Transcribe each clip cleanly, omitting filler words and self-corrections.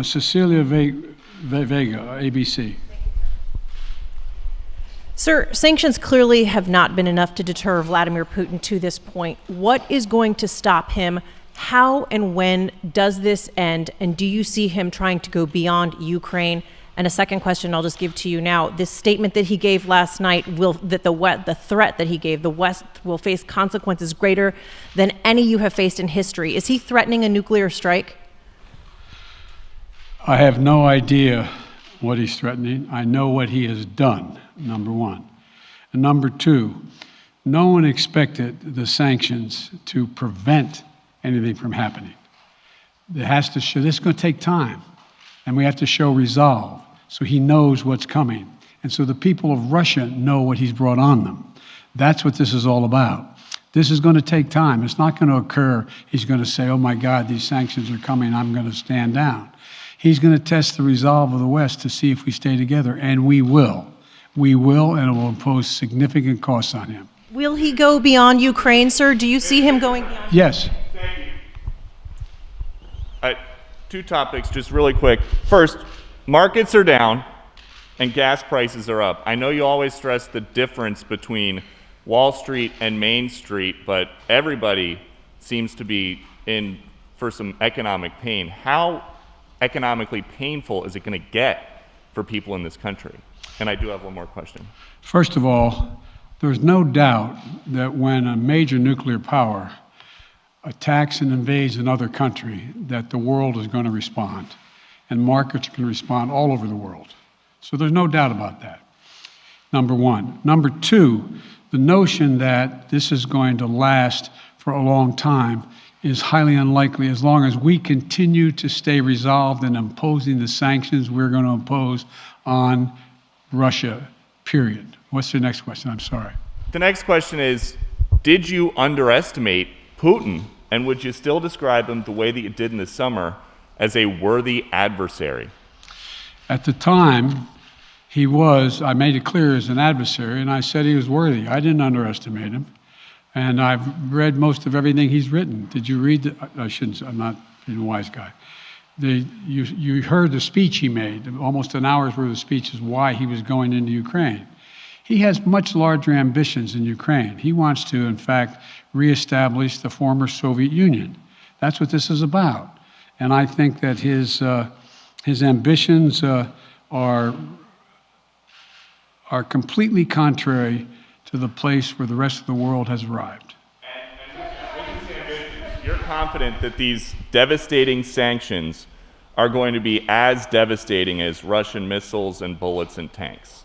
Cecilia Vega, ABC. Sir, sanctions clearly have not been enough to deter Vladimir Putin to this point. What is going to stop him? How and when does this end? And do you see him trying to go beyond Ukraine? And a second question I'll just give to you now. This statement that he gave last night, the threat that he gave, the West will face consequences greater than any you have faced in history. Is he threatening a nuclear strike? I have no idea what he's threatening. I know what he has done, number one. And number two, no one expected the sanctions to prevent anything from happening. It has to show, this is going to take time, and we have to show resolve so he knows what's coming. And so the people of Russia know what he's brought on them. That's what this is all about. This is going to take time. It's not going to occur. He's going to say, oh my God, these sanctions are coming, I'm going to stand down. He's going to test the resolve of the West to see if we stay together, and we will. We will, and it will impose significant costs on him. Will he go beyond Ukraine, sir? Do you see him going beyond? Yes. Thank you. Two topics, just really quick. First, markets are down and gas prices are up. I know you always stress the difference between Wall Street and Main Street, but everybody seems to be in for some economic pain. How economically painful is it going to get for people in this country? And I do have one more question. First of all, there's no doubt that when a major nuclear power attacks and invades another country, that the world is going to respond, and markets can respond all over the world. So there's no doubt about that, number one. Number two, the notion that this is going to last for a long time is highly unlikely as long as we continue to stay resolved in imposing the sanctions we're going to impose on Russia, period. What's your next question? I'm sorry. The next question is, did you underestimate Putin, and would you still describe him the way that you did in the summer as a worthy adversary? At the time, he was, I made it clear, as an adversary, and I said he was worthy. I didn't underestimate him. And I've read most of everything he's written. Did you read I shouldn't, I'm not being a wise guy. You heard the speech he made, almost an hour's worth of speeches, why he was going into Ukraine. He has much larger ambitions in Ukraine. He wants to, in fact, reestablish the former Soviet Union. That's what this is about. And I think that his ambitions are completely contrary to the place where the rest of the world has arrived. You're confident that these devastating sanctions are going to be as devastating as Russian missiles and bullets and tanks?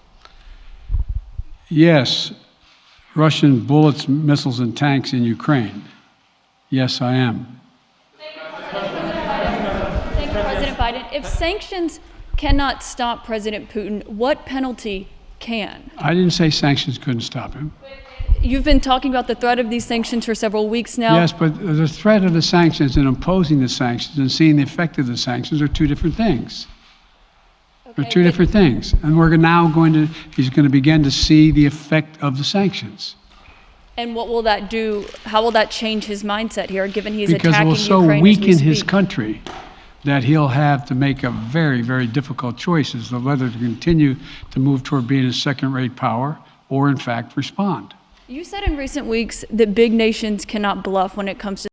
Yes, Russian bullets, missiles, and tanks in Ukraine. Yes, I am. Thank you, President Biden. If sanctions cannot stop President Putin, what penalty can? I didn't say sanctions couldn't stop him. You've been talking about the threat of these sanctions for several weeks now. Yes, but the threat of the sanctions and imposing the sanctions and seeing the effect of the sanctions are two different things. Okay, They're two different things. And we're now he's going to begin to see the effect of the sanctions. And what will that do? How will that change his mindset here, given he's because attacking it will so Ukraine weaken his country that he'll have to make a very, very difficult choice as to whether to continue to move toward being a second-rate power or, in fact, respond. You said in recent weeks that big nations cannot bluff when it comes to